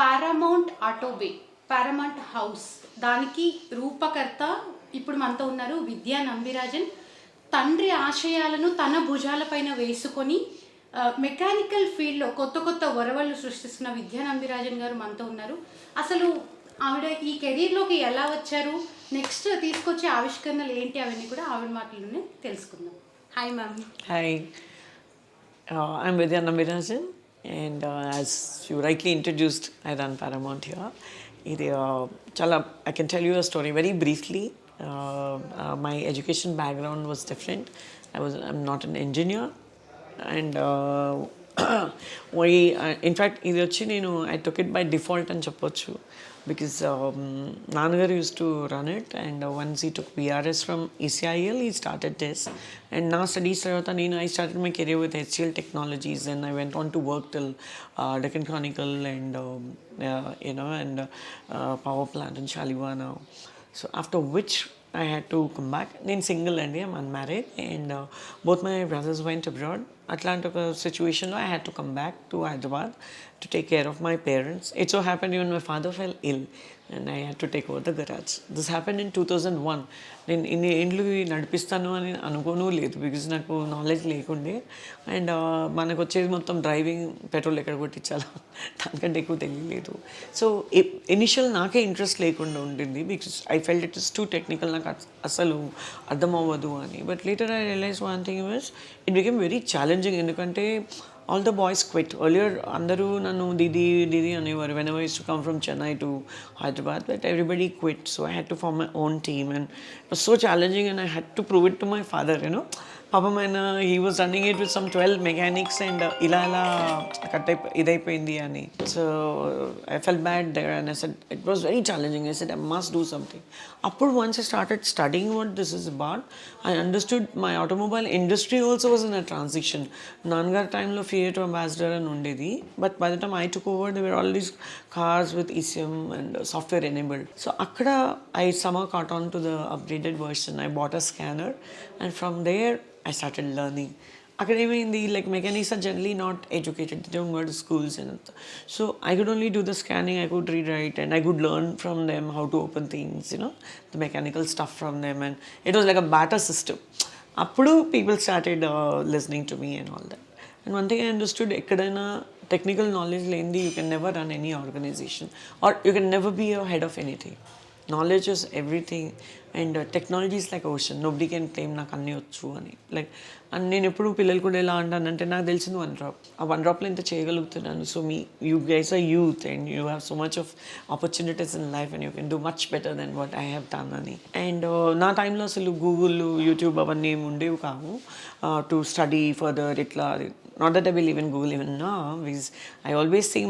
Paramount ఆటోబే, Paramount house, దానికి రూపకర్త ఇప్పుడు మనతో ఉన్నారు విద్యా నంబిరాజన్. తండ్రి ఆశయాలను తన భుజాలపైన వేసుకొని మెకానికల్ ఫీల్డ్లో కొత్త కొత్త వరవళ్ళు సృష్టిస్తున్న విద్యా నంబిరాజన్ గారు మనతో ఉన్నారు. అసలు ఆవిడ ఈ కెరీర్లోకి ఎలా వచ్చారు, నెక్స్ట్ తీసుకొచ్చే ఆవిష్కరణలు ఏంటి, అవన్నీ కూడా ఆవిడ మాటల్లోనే తెలుసుకుందాం. Hi ma'am. Hi, I'm Vidya Nambirajan, and as you rightly introduced, I run Paramount here. I can tell you a story very briefly. My education background was different. I'm not an engineer, and in fact, I took it by default and చెప్పొచ్చు. Because Nanagar used to run it, and once he took BRS from ECIL, he started this. And now studies I started my career with HCL Technologies, and I went on to work till Deccan Chronicle and power plant in Shaliwana. So after which I had to come back. I'm single and I'm unmarried, and both my brothers went abroad. Atlanta situation, I had to come back to Hyderabad to take care of my parents. It so happened even my father fell ill, and I had to take over the garage. This happened in 2001. నేను ఇన్ని ఏండ్లు నడిపిస్తాను అని అనుకోను లేదు, because నాకు knowledge లేకుండే. And మనకు వచ్చేది మొత్తం డ్రైవింగ్, పెట్రోల్ ఎక్కడ కొట్టించాలో దానికంటే ఎక్కువ తెలియలేదు. సో ఇనిషియల్ నాకే ఇంట్రెస్ట్ లేకుండా ఉండింది, because I felt it is too technical, నాకు అసలు అర్థం అవ్వదు అని. But later I realize one thing was it became very challenging. ఎందుకంటే all the boys quit. Earlier, andaru nannu Didi అనేవారు whenever I used to come from Chennai to Hyderabad, but everybody quit. So I had to form my own team, and it was so challenging, and I had to prove it to my father, Papa Mana, he was running it with some 12 mechanics, and ila idaipoindi ani. So I felt bad there, and I said, it was very challenging. I said, I must do something. Apur once I started studying what this is about, I understood my automobile industry also was in a transition. Nangar time lo Fiat ambassador and undedi, but by the time I took over, there were all these cars with ECM and software enabled. So akkada I somehow caught on to the upgraded version. I bought a scanner, and from there I started learning. Academically, like mechanics are generally not educated, they don't go to schools and so I could only do the scanning, I could rewrite, and I could learn from them how to open things, the mechanical stuff from them, and it was like a barter system. Appudu people started listening to me and all that. And one thing I understood, ekkadaina technical knowledge lendi you can never run any organization, or you can never be a head of anything. Knowledge is everything, and technology is like ocean. Nobody can claim నాకు అన్నీ వచ్చు అని. Like and నేను ఎప్పుడు పిల్లలు కూడా ఎలా అంటానంటే, నాకు తెలిసింది 1 drop. ఆ 1 dropలో ఇంత చేయగలుగుతున్నాను. So you guys are youth, and you have so much of opportunities in life, and you can do much better than what I have done అని. అండ్ నా టైంలో అసలు గూగుల్, యూట్యూబ్ అవన్నీ ఏమి ఉండేవి కావు టు స్టడీ ఫర్దర్ ఇట్లా. Not that I believe in Google even now, because I always think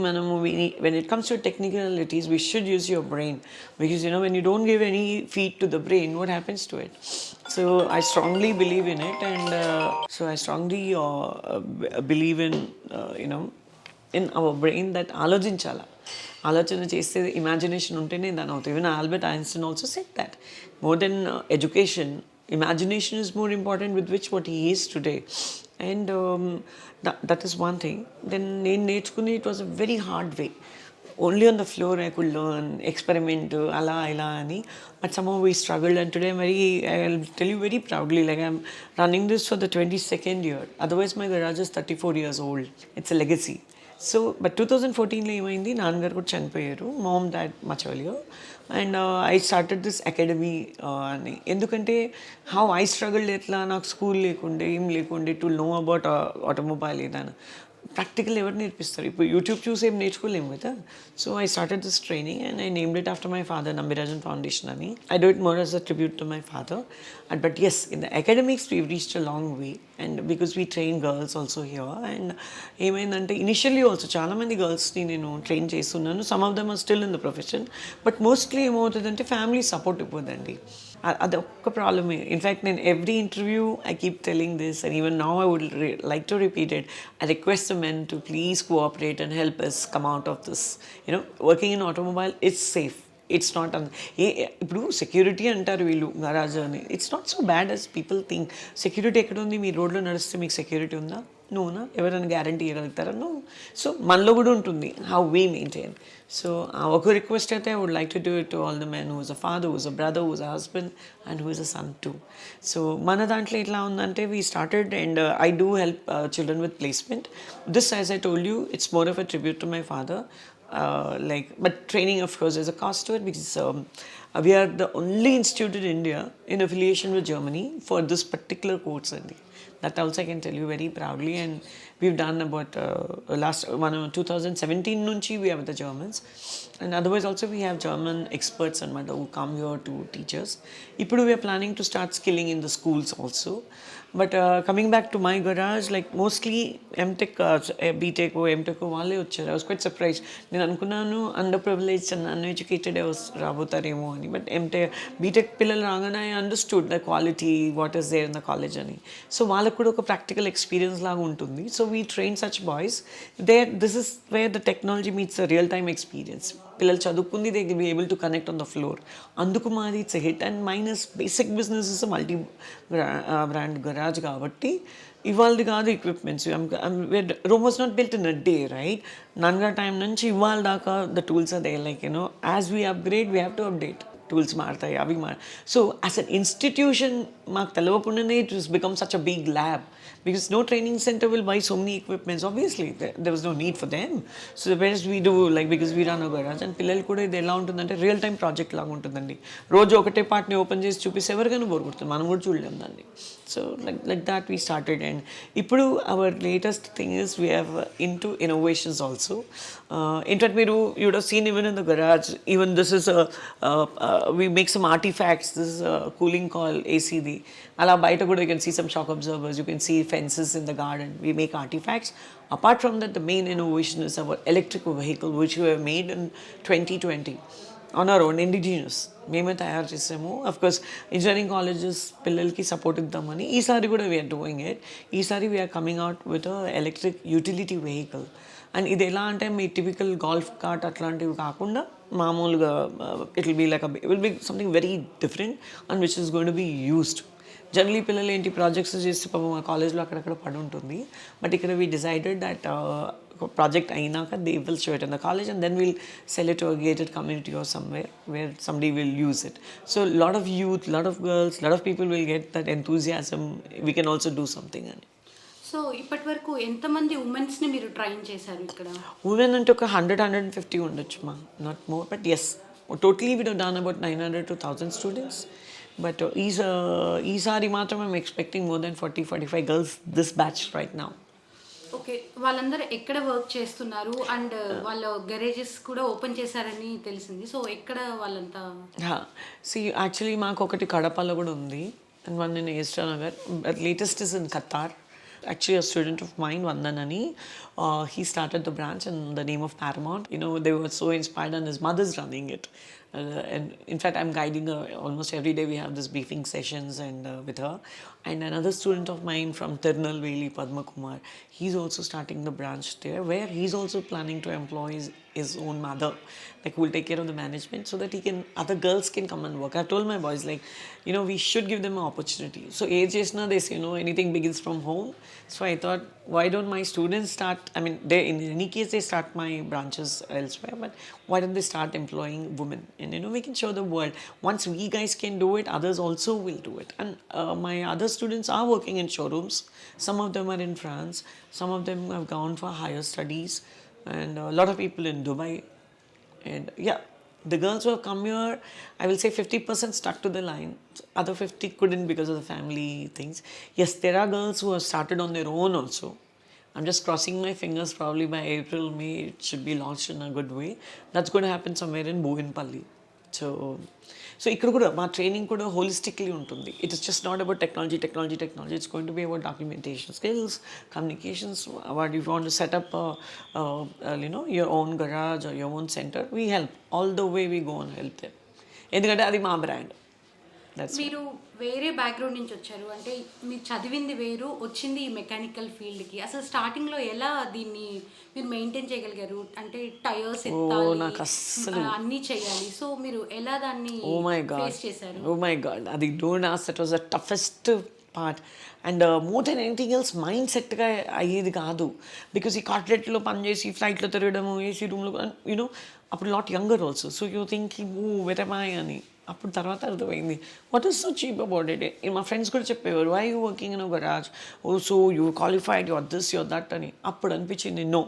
when it comes to technicalities, we should use your brain, because when you don't give any feed to the brain, what happens to it? So I strongly believe in it, and so I strongly believe in in our brain that ఆలోచన చేస్తే imagination ఉంటేనే దాని అవుతుంది. Even Albert Einstein also said that more than education, imagination is more important, with which what he is today. And that is one thing. Then in Nechkuni, it was a very hard way. Only on the floor I could learn, experiment, ala ani. But somehow we struggled, and today I'll tell you very proudly, like I'm running this for the 22nd year. Otherwise my garage is 34 years old. It's a legacy. So, but 2014 ఏమైంది, నాన్నగారు కూడా చనిపోయారు. Mom dad much earlier, and I started this academy అని. ఎందుకంటే how I struggled, ఎట్లా నాకు school లేకుండే, ఏం లేకుండే టు నో అబౌట్ ఆటోమొబైల్ ఏదైనా. ప్రాక్టికల్ ఎవరు నేర్పిస్తారు? ఇప్పుడు యూట్యూబ్ చూసి ఏం నేర్చుకోలేము కదా. So I started this training, and I named it after my father, Nambirajan Foundation అని. I do it more as a tribute to my father. But yes, in the academics we've reached a long way, and because we train girls also here. And ఏమైందంటే initially also చాలామంది గర్ల్స్ని నేను train చేస్తున్నాను. Some of them are still in the profession, but mostly ఏమవుతుందంటే family support ఇవ్వదండి. అదొక్క ప్రాబ్లమే. In fact నేను every interview I keep telling this, and even now I would like to repeat it. I request the men to please cooperate and help us come out of this. Working in automobile, it's safe. It's not ఇప్పుడు security అంటారు వీళ్ళు garage అని. It's not so bad as people think. Security ఎక్కడ ఉంది? మీ రోడ్లో నడిస్తే మీకు security ఉందా? నువ్వునా ఎవరైనా గ్యారంటీ ఇవ్వగలుగుతారా నువ్వు. సో మనలో కూడా ఉంటుంది హౌ వీ మెయింటైన్. సో ఒక రిక్వెస్ట్ అయితే I would like to do it to all the men who is a father, who is a brother, who is a husband and who is a son too. So మన దాంట్లో ఎట్లా ఉందంటే we started and I do help children with placement. This as I told you it's more of a tribute to my father. But training, of course, there's a cost to it because we are the only institute in India in affiliation with Germany for this particular course. That also I can tell you very proudly. And we've done about last 2017 nunchi we have the Germans, and otherwise also we have German experts and who come here to teach us. Ippudu we are planning to start skilling in the schools also. But coming back to my garage, like mostly MTech, BTech, MTech వాళ్ళే వచ్చారు. I was quite surprised. నేను అనుకున్నాను under privilege and uneducated రాబోతారేమో అని. But BTech పిల్లలు రాగానే I understood the quality what is there in the college అని. So వాళ్ళకు కూడా ఒక ప్రాక్టికల్ ఎక్స్పీరియన్స్ లాగా ఉంటుంది. So we train such boys this is where the technology meets the real time experience. పిల్లలు చదువుకుంది they will be able to connect on the floor. అందుకు మాది it's a hit. And minus basic business is multi brand garage కాబట్టి ఇవాళది కాదు equipments. Rome was not built in a day, right? నన్గా time నుంచి ఇవాళ దాకా the tools are they, like as we upgrade we have to update. Tools మారుతాయి, అవి so as an institution మాకు తెలవకుండానే it was become such a big lab. Because no training center will buy so many equipments. Obviously, there was no need for them. So the best we do, like because we run a garage and పిల్లలు కూడా ఇది ఎలా ఉంటుందంటే real time project లాగా ఉంటుందండి. రోజు ఒకటే పార్ట్ని ఓపెన్ చేసి చూపిస్తే ఎవరికైనా బోర్ కొడుతుంది, మనం కూడా చూడలేం దాన్ని. So like that we started. And ఇప్పుడు our latest thing is we have in to innovations also. In fact మీరు you would have seen even in the garage, even this is we make some artifacts. This is cooling coil ఏసీది. అలా బయట కూడా you can see some shock absorbers, you can see fences in the garden. We make artifacts. Apart from that, the main innovation is our electric vehicle, which we have made in 2020 on our own, indigenous. మేమే తయారు చేసాము. Of course engineering colleges పిల్లలకి support ఇద్దామని ఈసారి కూడా we're doing it. ఈసారి we're coming out with electric utility vehicle. And ఇది ఎలా అంటే మీ టిపికల్ గోల్ఫ్ కార్ట్ అట్లాంటివి కాకుండా మామూలుగా it will be like it will be something very different and which is going to be used. Generally పిల్లలు ఏంటి projects చేస్తే పాపం మా కాలేజ్లో అక్కడక్కడ పడి ఉంటుంది. బట్ ఇక్కడ వీ డిసైడెడ్ దట్ ప్రాజెక్ట్ అయినాక they will show it in the college and then will sell it to a gated community or somewhere where somebody will use it. So lot of youth, lot of girls, lot of people will get that enthusiasm, we can also do something అని. So ఇప్పటి వరకు ఎంతమంది ఉమెన్స్ని మీరు train చేశారు ఇక్కడ? Women అంటే ఒక 100-150 ఉండొచ్చు మా, not more. But yes, totally we done about 900 to 1000 students. But ఈసారి మాత్రం I'm expecting more than 40-45 girls this batch right now. Okay, వాళ్ళందరూ ఎక్కడ వర్క్ చేస్తున్నారు? అండ్ వాళ్ళ గెరేజెస్ కూడా ఓపెన్ చేశారని తెలిసింది. సో ఎక్కడ వాళ్ళంతా? యాక్చువల్లీ మాకు ఒకటి కడపలో కూడా ఉంది and one in Easter Nagar. But latest is in Qatar. Actually, a student of mine, Vandanani, he started the branch in the name of Paramount. They were so inspired and his mother's running it. And in fact, I'm guiding her almost every day. We have this briefing sessions and with her. And another student of mine from Tirunelveli, Padma Kumar, he's also starting the branch there, where he's also planning to employ his own mother, like who will take care of the management so that other girls can come and work. I've told my boys, like, we should give them an opportunity. So age is now, they say, anything begins from home. So I thought, why don't my students start, in any case, they start my branches elsewhere, but why don't they start employing women? And, we can show the world. Once we guys can do it, others also will do it. And my other students are working in showrooms. Some of them are in France. Some of them have gone for higher studies. And a lot of people in Dubai. And yeah, the girls who have come here, I will say 50% stuck to the line. Other 50 couldn't because of the family things. Yes, there are girls who have started on their own also. I'm just crossing my fingers, probably by April, May, it should be launched in a good way. That's going to happen somewhere in Boinpalli. So ఇక్కడ కూడా మా training కూడా holistically ఉంటుంది. It is just not about technology. It's going to be about documentation skills, communications. What you want to set up your own garage or your own centre, we help all the way we go and help them. ఎందుకంటే అది మా brand. మీరు వేరే background నుంచి వచ్చారు అంటే మీరు చదివింది వేరు, వచ్చింది ఈ మెకానికల్ ఫీల్డ్కి. అసలు స్టార్టింగ్లో ఎలా దీన్ని మీరు మెయింటైన్ చేయగలిగారు? అంటే టైర్స్ ఎత్తాలి, అన్నీ చేయాలి. సో మీరు ఎలా దాన్ని ఫేస్ చేశారు? ఓ మై గాడ్, అది don't ask, that was the toughest part. And more than anything else mind సెట్గా అయ్యేది కాదు. బికాస్ ఈ కార్పొరేట్లో పనిచేసి ఫ్లైట్లో తిరగడము, ఏసీ రూమ్లో, యూనో అప్పుడు lot younger also. So you think వెరమాయ్ అని. అప్పుడు తర్వాత అర్థమైంది what is so cheap about it. మా ఫ్రెండ్స్ కూడా చెప్పేవారు, why you working in garage, oh so you qualified, your this your that అని. అప్పుడు అనిపించింది no,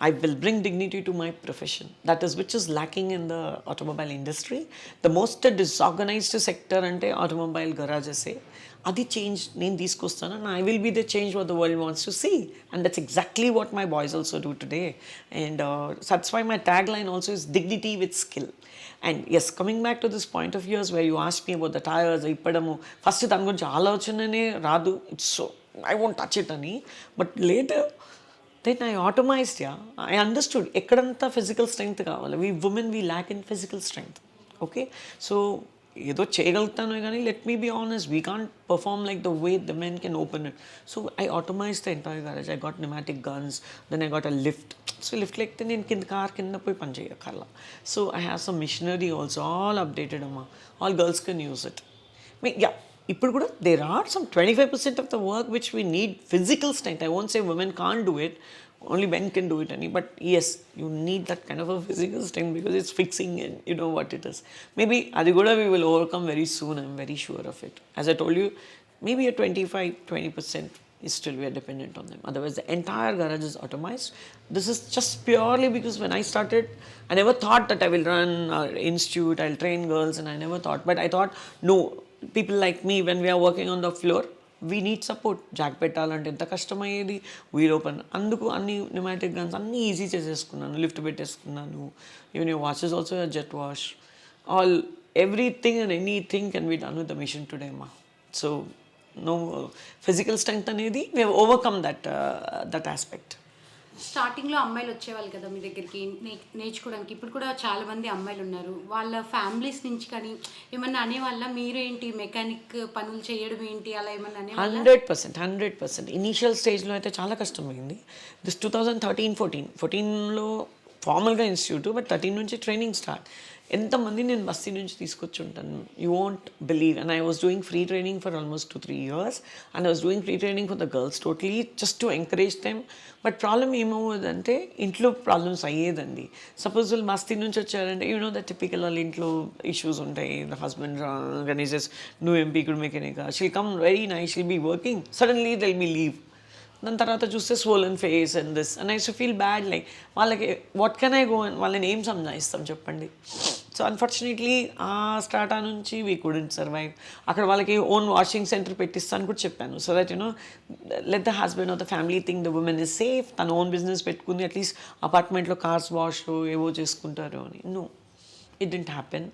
I will bring dignity to my profession. That is which is lacking in the automobile industry. The most disorganized sector ante automobile garages. Adi change nenu తీసుకొస్తాను, and I will be the change what the world wants to see. And that's exactly what my boys also do today. And that's why my tagline also is dignity with skill. And yes, coming back to this point of yours where you asked me about the tires, ippadamu, first దాని గురించి ఆలోచననే రాదు. It's so, I won't touch it ani. But later then I automized, yeah. I understood ekkadanta physical strength కావాలి. We women, we lack in physical strength. Okay, so ఏదో చేయగలుగుతాను కానీ let me be honest, we can't perform like the way the men can open it. So I automise the entire garage. I got pneumatic guns, then I got a lift. So lift లేకపోతే నేను కింద car కింద పోయి పని చేయక్కర్లా. So I have some machinery also, all updated అమ్మా. All girls can use it. Ya, ఇప్పుడు కూడా there are some 25% of the work which we need physical strength. I won't say women can't do it, only men can do it any, but yes, you need that kind of a physical strength because it's fixing and you know what it is. Maybe adi kuda we will overcome very soon, I'm very sure of it. As I told you, maybe a 25-20% is still we are dependent on them. Otherwise the entire garage is automized. This is just purely because when I started, I never thought that I will run an institute, I'll train girls, and I never thought. But I thought, no, people like me, when we are working on the floor, we need support. Jack పెట్టాలంటే ఎంత కష్టమయ్యేది, wheel open. అందుకు అన్ని pneumatic guns అన్నీ easy చేసేసుకున్నాను, lift పెట్టేసుకున్నాను. Even your watches also jet wash. All everything and anything can be done with the machine today అమ్మా. So no physical strength అనేది we have overcome that aspect. స్టార్టింగ్లో అమ్మాయిలు వచ్చేవాళ్ళు కదా మీ దగ్గరికి నేర్చుకోవడానికి. ఇప్పుడు కూడా చాలా మంది అమ్మాయిలు ఉన్నారు. వాళ్ళ ఫ్యామిలీస్ నుంచి కానీ ఏమన్నా అనేవాళ్ళ, మీరేంటి మెకానిక్ పనులు చేయడం ఏంటి, అలా ఏమన్నా అనే? 100%. ఇనీషియల్ స్టేజ్లో అయితే చాలా కష్టమైంది. దిస్ 2013-14లో ఫార్మల్గా ఇన్స్టిట్యూట్, బట్ 13 నుంచి ట్రైనింగ్ స్టార్ట్. ఎంతమంది నేను బస్తీ నుంచి తీసుకొచ్చి ఉంటాను, you won't believe. And I was doing free training for almost 2-3 years, and I was doing free training for the girls totally just to encourage them. But problem ఏమవుతుందంటే ఇంట్లో problems అయ్యేదండి. Suppose వాళ్ళు బస్తీ నుంచి వచ్చారంటే యూ నో ద టిపికల్, వాళ్ళ ఇంట్లో issues ఉంటాయి. The husband organises, నువ్వు MP could mechanic, she'll come very nice, she'll be working, suddenly they'll be leave. దాని తర్వాత చూస్తే swollen face and this, and I so feel bad. Like వాళ్ళకి what can I go అని వాళ్ళని ఏం సంజాయిస్తాం చెప్పండి. So unfortunately ఆ స్టార్టా నుంచి వీ కుడెంట్ సర్వైవ్. అక్కడ వాళ్ళకి ఓన్ వాషింగ్ సెంటర్ పెట్టిస్తాను కూడా చెప్పాను. So that you know let the husband of the family think the women is safe. తన ఓన్ బిజినెస్ పెట్టుకుంది, అట్లీస్ట్ అపార్ట్మెంట్లో కార్స్ వాష్ ఏవో చేసుకుంటారు అని. No, it didn't happen.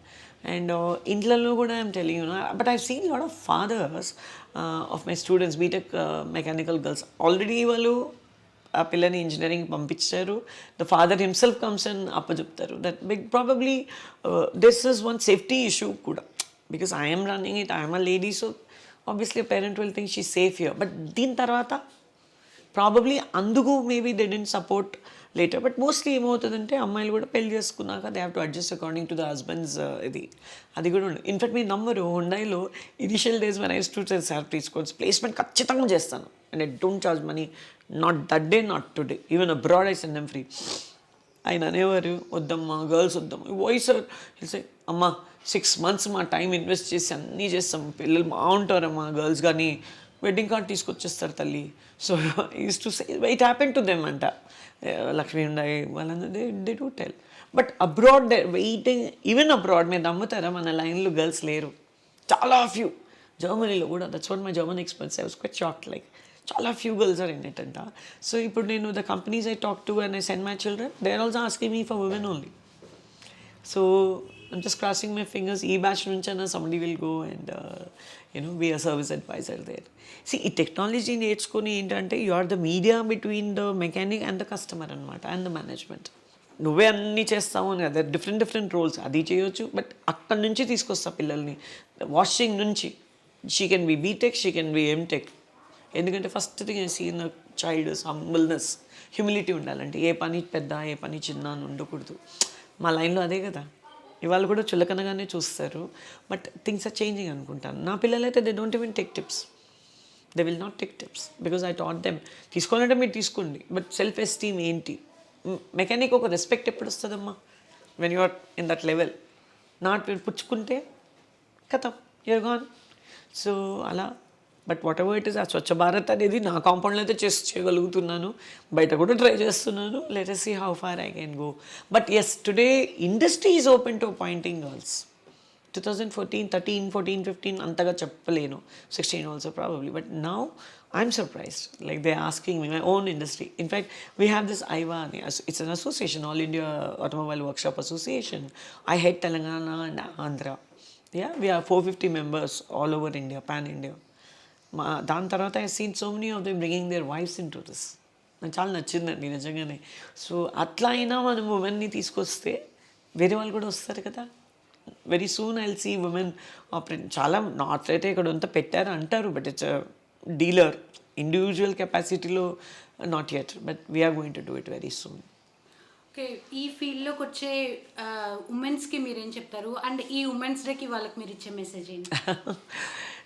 And ఇంట్లలో కూడా I'm telling you no, but I've seen lot of fathers of my students, BTech mechanical girls, already వాళ్ళు ఆ పిల్లని ఇంజనీరింగ్ పంపించారు. The father himself comes and అప్పచెప్తారు. That big probably this is one safety issue కూడా, because I'm running it, I'm a lady, so obviously parent will think she safe here. But దీని తర్వాత probably అందుకు maybe they don't support later. But mostly ఏమవుతుందంటే అమ్మాయిలు కూడా పెళ్లి చేసుకున్నాక they have to adjust according to the husbands. అది కూడా ఉంది. ఇన్ఫాక్ట్ మీ నంబరు హుండాయిలో ఇనిషియల్ డేస్ మన ఇన్స్టిట్యూట్ సార్ తీసుకోవచ్చు, ప్లేస్మెంట్ ఖచ్చితంగా చేస్తాను and I don't charge money, not that day, not today, even abroad I send them free. ఆయన అనేవారు, వద్దమ్మా గర్ల్స్ వద్దమ్మా. వాయిస్ తెలిసే అమ్మా 6 months మా టైం ఇన్వెస్ట్ చేసి అన్నీ చేస్తాం, పిల్లలు బాగుంటారమ్మా గర్ల్స్, కానీ వెడ్డింగ్ కార్డ్ తీసుకొచ్చేస్తారు తల్లి. So use to say it happen to them అంట. లక్ష్మీ ఉండాయి వాళ్ళందరూ they do tell. But abroad they waiting, even abroad మీరు నమ్ముతారా మన లైన్లో గర్ల్స్ లేరు, చాలా ఫ్యూ. జర్మనీలో కూడా, that's what my German experts, I was quite shocked, like చాలా few girls are in it అంట. సో ఇప్పుడు నేను the companies I talk to and I send my children, they are also asking me for women only. So I'm just crossing my fingers, ఈ batch నుంచి అయినా somebody will go and be a service advisor there. See, ఈ technology నేర్చుకుని ఏంటంటే you are the media between the mechanic and the customer అనమాట, and the management. నువ్వే అన్నీ చేస్తావు అని కదా, డిఫరెంట్ రోల్స్ అది చేయొచ్చు. బట్ అక్కడి నుంచి తీసుకొస్తా పిల్లల్ని, వాషింగ్ నుంచి. She can be BTech, she can be MTech. ఎందుకంటే first thing I see in the child is humbleness, humility ఉండాలంటే. ఏ పని పెద్ద, ఏ పని చిన్న అని ఉండకూడదు. మా లైన్లో అదే కదా, ఇవాళ కూడా చులకనగానే చూస్తారు. బట్ థింగ్స్ ఆర్ చేంజింగ్ అనుకుంటాను. నా పిల్లలైతే they don't even take tips. They will not take tips because I taught them తీసుకోవాలంటే మీరు తీసుకోండి బట్ సెల్ఫ్ ఎస్టీమ్ ఏంటి, మెకానిక్ ఒక రెస్పెక్ట్ ఎప్పుడు వస్తుందమ్మా when you are in that level. Not పుచ్చుకుంటే కథం యూర్ గాన్. సో అలా but whatever it is, ఆ స్వచ్ఛ భారత్ అనేది నా కాంపౌండ్లో అయితే చేయగలుగుతున్నాను, బయట కూడా ట్రై చేస్తున్నాను. Let us see how far I can go. But yes, today industry is open to appointing girls. 2014, 13, 14, 15 అంతగా చెప్పలేను, 16 also probably, but now I'm surprised. Like they're asking me, my own industry. In fact, we have this AIVA, it's an association, All India Automobile Workshop Association. I head Telangana and Andhra. Yeah, we are 450 members all over India, pan India. దాని తర్వాత I seen so many of them bringing their wives in to this. నాకు చాలా నచ్చిందండి నిజంగానే. So అట్లా అయినా మనం ఉమెన్ని తీసుకొస్తే వేరే వాళ్ళు కూడా వస్తారు కదా. Very soon I will see women operate. చాలా నార్త్ అయితే ఇక్కడ అంతా పెట్టారు అంటారు, బట్ ఇట్స్ డీలర్ ఇండివిజువల్ కెపాసిటీలో not yet, but we're going to do it very soon. Okay, ఈ ఫీల్డ్లోకి వచ్చే ఉమెన్స్కి మీరేం చెప్తారు, అండ్ ఈ ఉమెన్స్ డేకి వాళ్ళకి మీరు ఇచ్చే మెసేజ్ ఏంటి?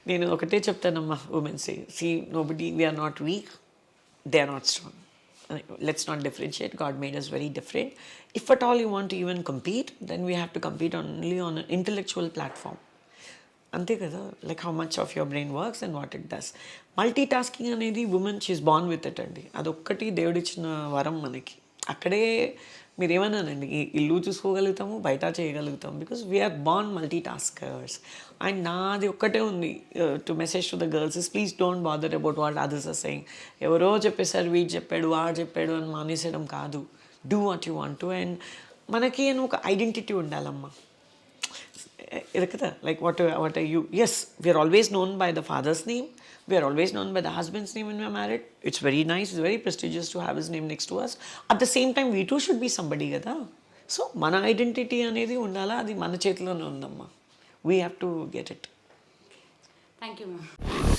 నేను ఒకటే చెప్తానమ్మా ఉమెన్స్కి, see nobody, we're not weak, they are not strong. Let's not differentiate. God made us very different. If at all you want to even compete, then we have to compete only on an intellectual platform. అంతే కదా, like how much of your brain works and what it does. Multitasking అనేది women she is born with it అండి. అదొక్కటి దేవుడిచ్చిన వరం మనకి. అక్కడే మీరు ఏమన్నానండి, ఇల్లు చూసుకోగలుగుతాము, బయట చేయగలుగుతాము, because we're born multi taskers. And నాది ఒక్కటే ఉంది to message to the girls is, please don't bother about what others are saying. ఎవరో చెప్పేశారు, వీడు చెప్పాడు, వాడు చెప్పాడు అని మానేసేయడం కాదు. Do what you want to. And మనకి అని ఒక ఐడెంటిటీ ఉండాలమ్మా. ఇది కదా, like what are you. Yes, we're always known by the father's name, we are always known by the husband's name when we are married. It's very nice, it's very prestigious to have his name next to us. At the same time, we too should be somebody kada. So mana identity anedi undala, adi mana chetilone undamma. We have to get it. Thank you, ma'am.